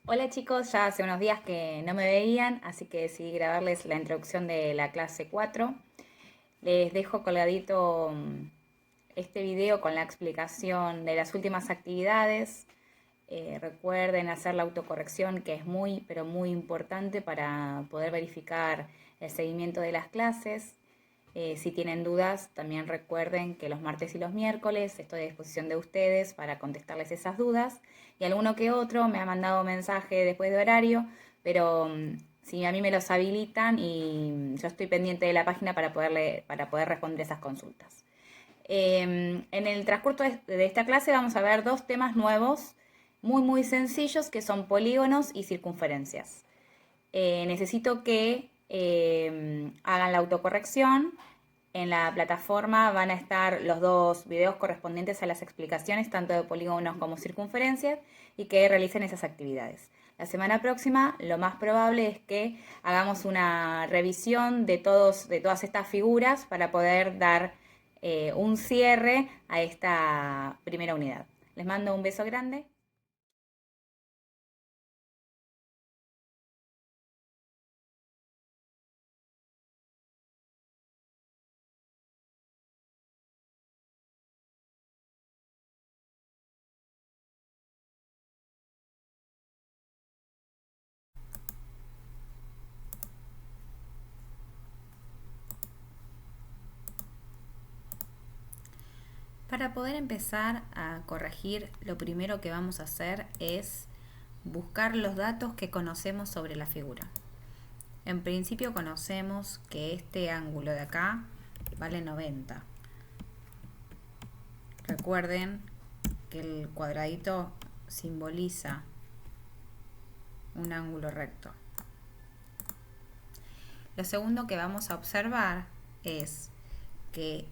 Hola chicos, ya hace unos días que no me veían, así que decidí grabarles la introducción de la clase 4. Les dejo colgadito este video con la explicación de las últimas actividades. Recuerden hacer la autocorrección, que es muy, pero muy importante para poder verificar el seguimiento de las clases. Si tienen dudas, también recuerden que los martes y los miércoles estoy a disposición de ustedes para contestarles esas dudas. Y alguno que otro me ha mandado mensaje después de horario, pero si a mí me los habilitan y yo estoy pendiente de la página para poder responder esas consultas. En el transcurso de esta clase vamos a ver dos temas nuevos, muy sencillos, que son polígonos y circunferencias. Necesito que hagan la autocorrección. En la plataforma van a estar los dos videos correspondientes a las explicaciones, tanto de polígonos como circunferencias, y que realicen esas actividades. La semana próxima, lo más probable es que hagamos una revisión de todas estas figuras para poder dar un cierre a esta primera unidad. Les mando un beso grande. Para poder empezar a corregir, lo primero que vamos a hacer es buscar los datos que conocemos sobre la figura. En principio conocemos que este ángulo de acá vale 90. Recuerden que el cuadradito simboliza un ángulo recto. Lo segundo que vamos a observar es que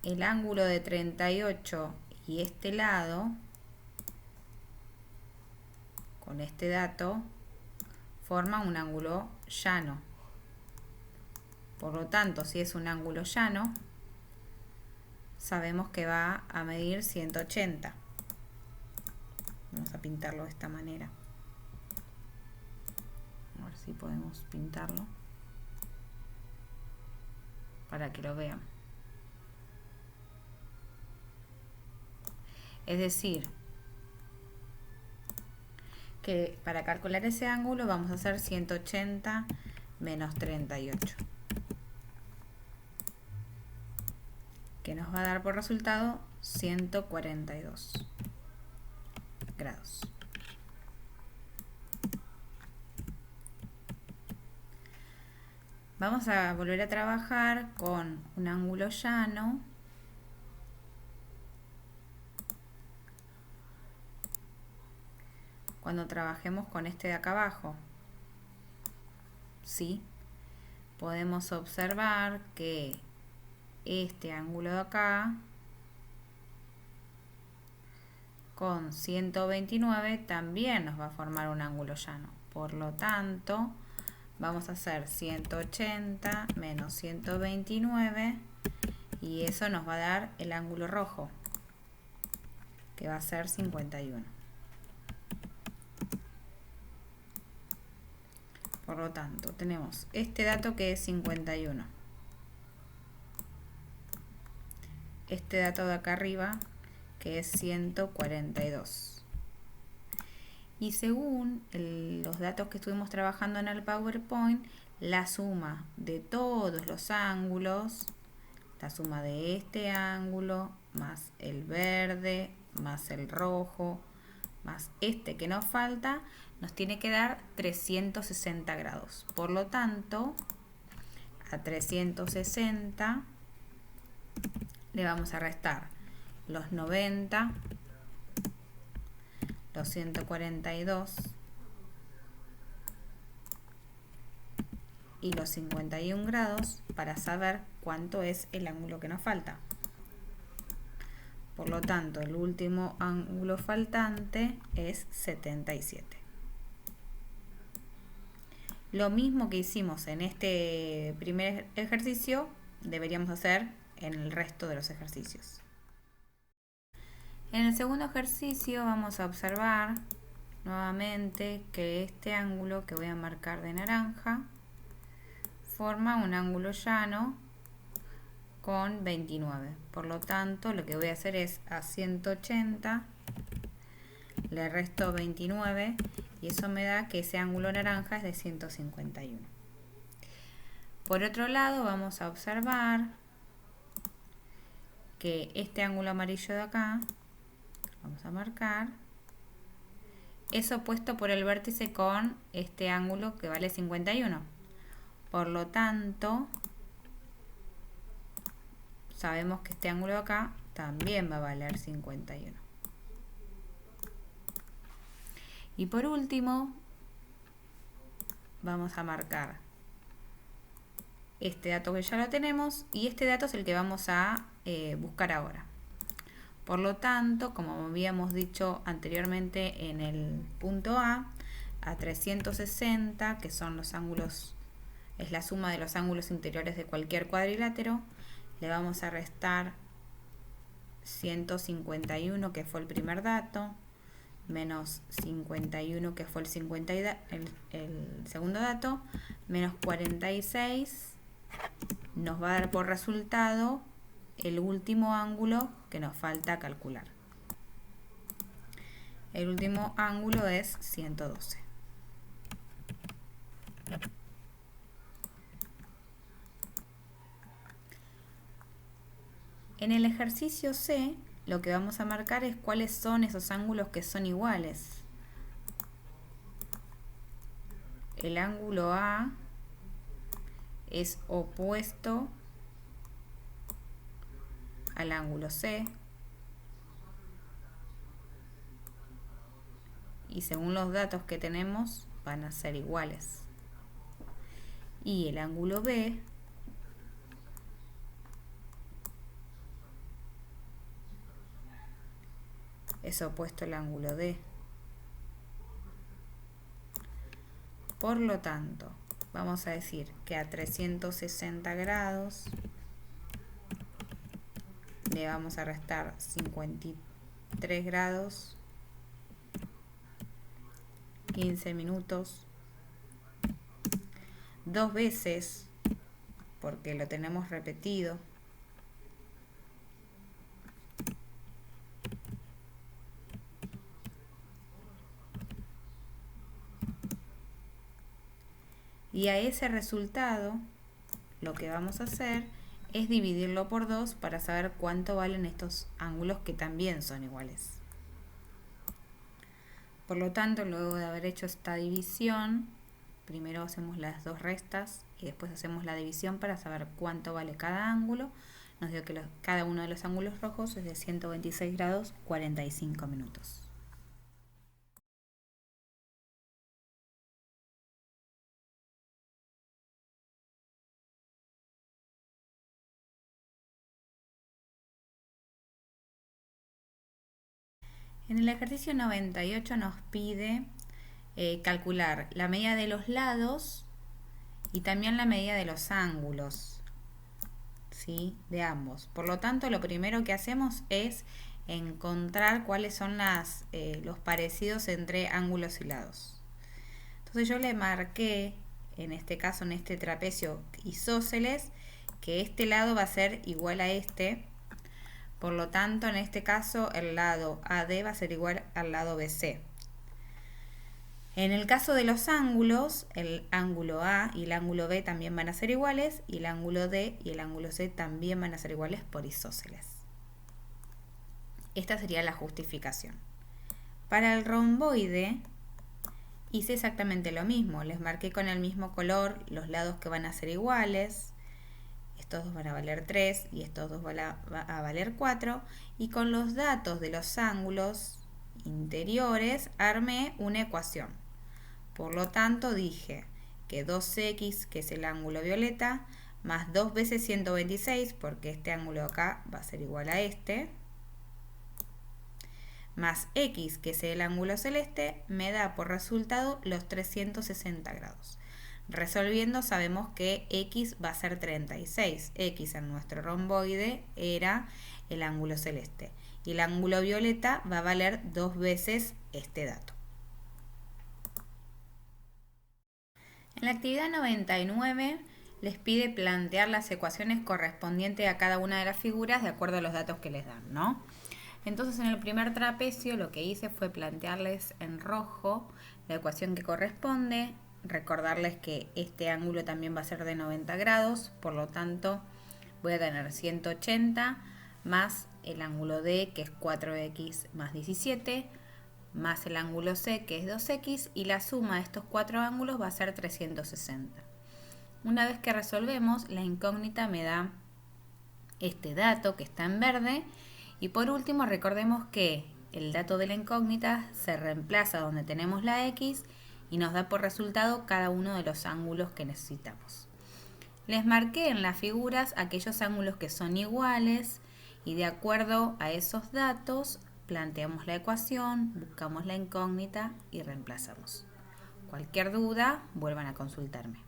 el ángulo de 38 y este lado, con este dato, forma un ángulo llano. Por lo tanto, si es un ángulo llano, sabemos que va a medir 180. Vamos a pintarlo de esta manera. A ver si podemos pintarlo para que lo vean. Es decir, que para calcular ese ángulo vamos a hacer 180 menos 38, que nos va a dar por resultado 142 grados. Vamos a volver a trabajar con un ángulo llano. Cuando trabajemos con este de acá abajo, ¿sí? Podemos observar que este ángulo de acá con 129 también nos va a formar un ángulo llano. Por lo tanto, vamos a hacer 180 menos 129 y eso nos va a dar el ángulo rojo, que va a ser 51. Por lo tanto, tenemos este dato que es 51. Este dato de acá arriba que es 142. Y según los datos que estuvimos trabajando en el PowerPoint, la suma de todos los ángulos, la suma de este ángulo más el verde más el rojo más este que nos falta, nos tiene que dar 360 grados. Por lo tanto, a 360 le vamos a restar los 90, los 142 y los 51 grados para saber cuánto es el ángulo que nos falta. Por lo tanto, el último ángulo faltante es 77. Lo mismo que hicimos en este primer ejercicio, deberíamos hacer en el resto de los ejercicios. En el segundo ejercicio vamos a observar nuevamente que este ángulo que voy a marcar de naranja forma un ángulo llano con 29. Por lo tanto, lo que voy a hacer es a 180 le resto 29 y eso me da que ese ángulo naranja es de 151. Por otro lado, vamos a observar que este ángulo amarillo de acá, vamos a marcar, es opuesto por el vértice con este ángulo que vale 51. Por lo tanto, sabemos que este ángulo de acá también va a valer 51. Y por último, vamos a marcar este dato que ya lo tenemos y este dato es el que vamos a buscar ahora. Por lo tanto, como habíamos dicho anteriormente en el punto A 360, que son los ángulos, es la suma de los ángulos interiores de cualquier cuadrilátero, le vamos a restar 151, que fue el primer dato, menos 51, que fue el segundo dato, menos 46, nos va a dar por resultado el último ángulo que nos falta calcular. El último ángulo es 112. En el ejercicio C, lo que vamos a marcar es cuáles son esos ángulos que son iguales. El ángulo A es opuesto al ángulo C y según los datos que tenemos van a ser iguales. Y el ángulo B es opuesto al ángulo D. Por lo tanto, vamos a decir que a 360 grados le vamos a restar 53 grados, 15 minutos, dos veces, porque lo tenemos repetido, y a ese resultado lo que vamos a hacer es dividirlo por 2 para saber cuánto valen estos ángulos que también son iguales. Por lo tanto, luego de haber hecho esta división, primero hacemos las dos restas y después hacemos la división para saber cuánto vale cada ángulo. Nos dio que cada uno de los ángulos rojos es de 126 grados 45 minutos. En el ejercicio 98 nos pide calcular la medida de los lados y también la medida de los ángulos, ¿sí?, de ambos. Por lo tanto, lo primero que hacemos es encontrar cuáles son los parecidos entre ángulos y lados. Entonces yo le marqué, en este caso, en este trapecio isósceles, que este lado va a ser igual a este. Por lo tanto, en este caso, el lado AD va a ser igual al lado BC. En el caso de los ángulos, el ángulo A y el ángulo B también van a ser iguales, y el ángulo D y el ángulo C también van a ser iguales por isósceles. Esta sería la justificación. Para el romboide, hice exactamente lo mismo. Les marqué con el mismo color los lados que van a ser iguales. Estos dos van a valer 3 y estos dos van a valer 4. Y con los datos de los ángulos interiores armé una ecuación. Por lo tanto dije que 2x, que es el ángulo violeta, más 2 veces 126, porque este ángulo acá va a ser igual a este, más x, que es el ángulo celeste, me da por resultado los 360 grados. Resolviendo sabemos que x va a ser 36. X en nuestro romboide era el ángulo celeste. Y el ángulo violeta va a valer 2 veces este dato. En la actividad 99 les pide plantear las ecuaciones correspondientes a cada una de las figuras de acuerdo a los datos que les dan, ¿no? Entonces en el primer trapecio lo que hice fue plantearles en rojo la ecuación que corresponde, recordarles que este ángulo también va a ser de 90 grados, por lo tanto voy a tener 180 más el ángulo D, que es 4x más 17, más el ángulo C, que es 2x, y la suma de estos cuatro ángulos va a ser 360. Una vez que resolvemos, la incógnita me da este dato que está en verde, y por último recordemos que el dato de la incógnita se reemplaza donde tenemos la x y nos da por resultado cada uno de los ángulos que necesitamos. Les marqué en las figuras aquellos ángulos que son iguales y de acuerdo a esos datos planteamos la ecuación, buscamos la incógnita y reemplazamos. Cualquier duda, vuelvan a consultarme.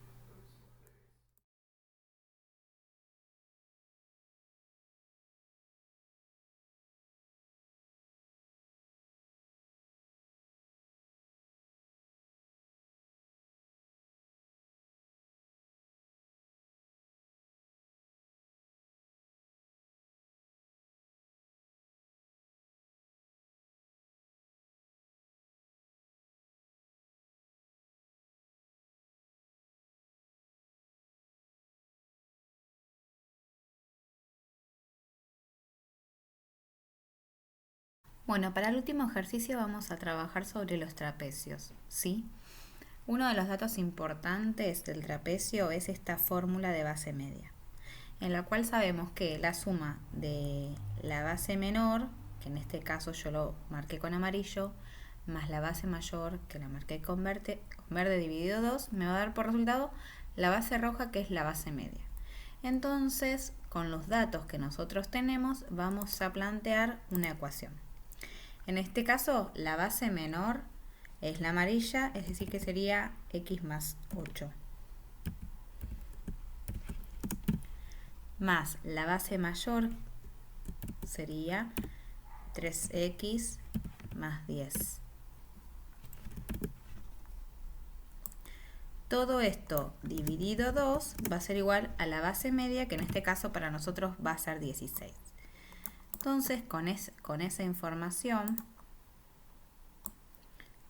Bueno, para el último ejercicio vamos a trabajar sobre los trapecios, ¿sí? Uno de los datos importantes del trapecio es esta fórmula de base media, en la cual sabemos que la suma de la base menor, que en este caso yo lo marqué con amarillo, más la base mayor, que la marqué con verde dividido 2, me va a dar por resultado la base roja, que es la base media. Entonces, con los datos que nosotros tenemos, vamos a plantear una ecuación. En este caso, la base menor es la amarilla, es decir que sería x más 8. Más la base mayor sería 3x más 10. Todo esto dividido 2 va a ser igual a la base media, que en este caso para nosotros va a ser 16. Entonces, con esa información,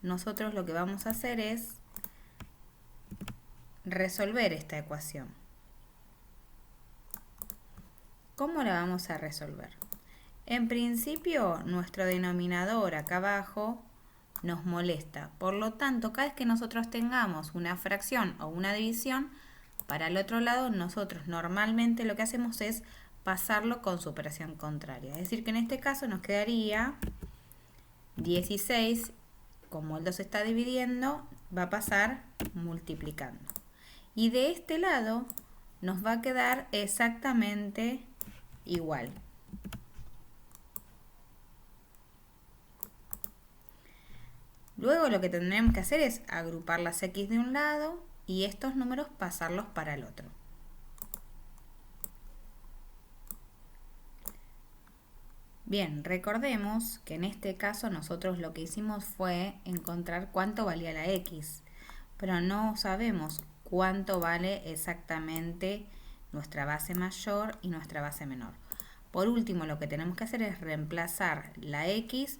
nosotros lo que vamos a hacer es resolver esta ecuación. ¿Cómo la vamos a resolver? En principio, nuestro denominador acá abajo nos molesta. Por lo tanto, cada vez que nosotros tengamos una fracción o una división, para el otro lado nosotros normalmente lo que hacemos es pasarlo con su operación contraria. Es decir, que en este caso nos quedaría 16, como el 2 está dividiendo, va a pasar multiplicando. Y de este lado nos va a quedar exactamente igual. Luego lo que tendremos que hacer es agrupar las x de un lado y estos números pasarlos para el otro. Bien, recordemos que en este caso nosotros lo que hicimos fue encontrar cuánto valía la x, pero no sabemos cuánto vale exactamente nuestra base mayor y nuestra base menor. Por último, lo que tenemos que hacer es reemplazar la x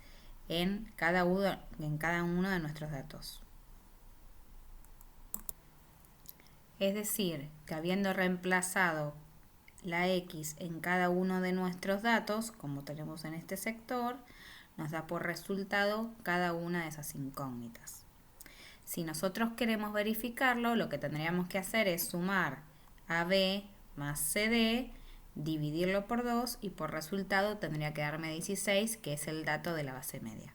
en cada uno de nuestros datos. Es decir, que habiendo reemplazado la x en cada uno de nuestros datos, como tenemos en este sector, nos da por resultado cada una de esas incógnitas. Si nosotros queremos verificarlo, lo que tendríamos que hacer es sumar AB más CD, dividirlo por 2 y por resultado tendría que darme 16, que es el dato de la base media.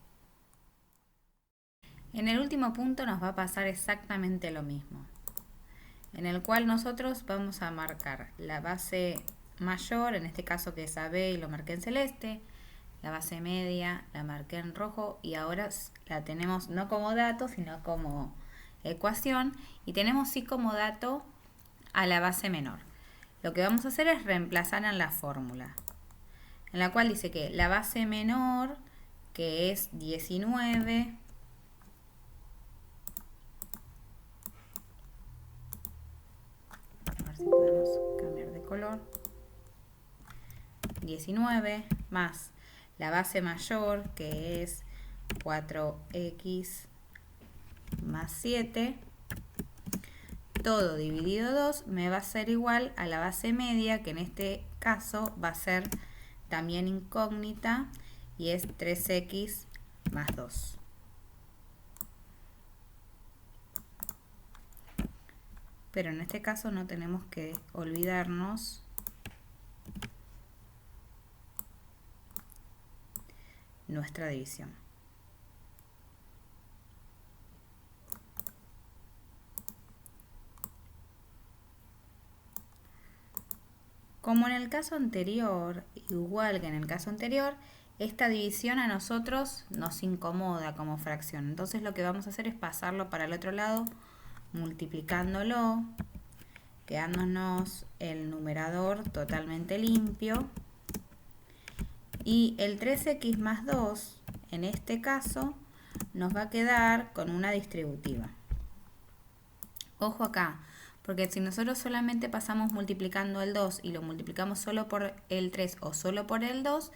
En el último punto nos va a pasar exactamente lo mismo, en el cual nosotros vamos a marcar la base mayor, en este caso que es AB y lo marqué en celeste, la base media la marqué en rojo y ahora la tenemos no como dato sino como ecuación, y tenemos sí como dato a la base menor. Lo que vamos a hacer es reemplazar en la fórmula, en la cual dice que la base menor, que es 19, si podemos cambiar de color. 19 más la base mayor, que es 4x más 7, todo dividido 2 me va a ser igual a la base media, que en este caso va a ser también incógnita y es 3x más 2. Pero en este caso no tenemos que olvidarnos nuestra división. Como en el caso anterior, igual que en el caso anterior, esta división a nosotros nos incomoda como fracción. Entonces lo que vamos a hacer es pasarlo para el otro lado, multiplicándolo, quedándonos el numerador totalmente limpio. Y el 3x más 2, en este caso, nos va a quedar con una distributiva. Ojo acá, porque si nosotros solamente pasamos multiplicando el 2 y lo multiplicamos solo por el 3 o solo por el 2,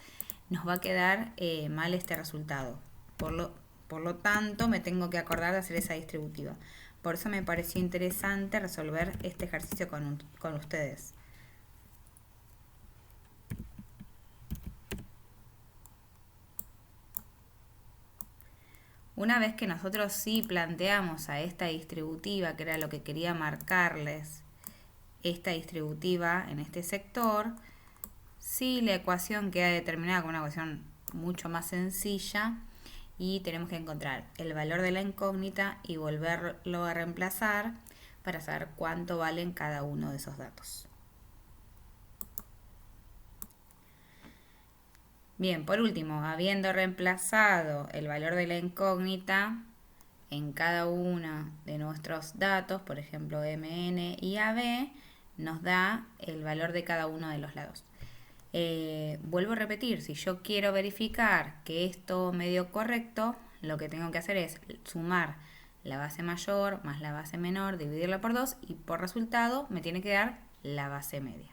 nos va a quedar mal este resultado. Por lo tanto, me tengo que acordar de hacer esa distributiva. Por eso me pareció interesante resolver este ejercicio con ustedes. Una vez que nosotros sí planteamos a esta distributiva, que era lo que quería marcarles, esta distributiva en este sector, sí la ecuación queda determinada con una ecuación mucho más sencilla y tenemos que encontrar el valor de la incógnita y volverlo a reemplazar para saber cuánto valen cada uno de esos datos. Bien, por último, habiendo reemplazado el valor de la incógnita en cada uno de nuestros datos, por ejemplo MN y AB, nos da el valor de cada uno de los lados. Vuelvo a repetir, si yo quiero verificar que esto me dio correcto, lo que tengo que hacer es sumar la base mayor más la base menor, dividirla por 2 y por resultado me tiene que dar la base media.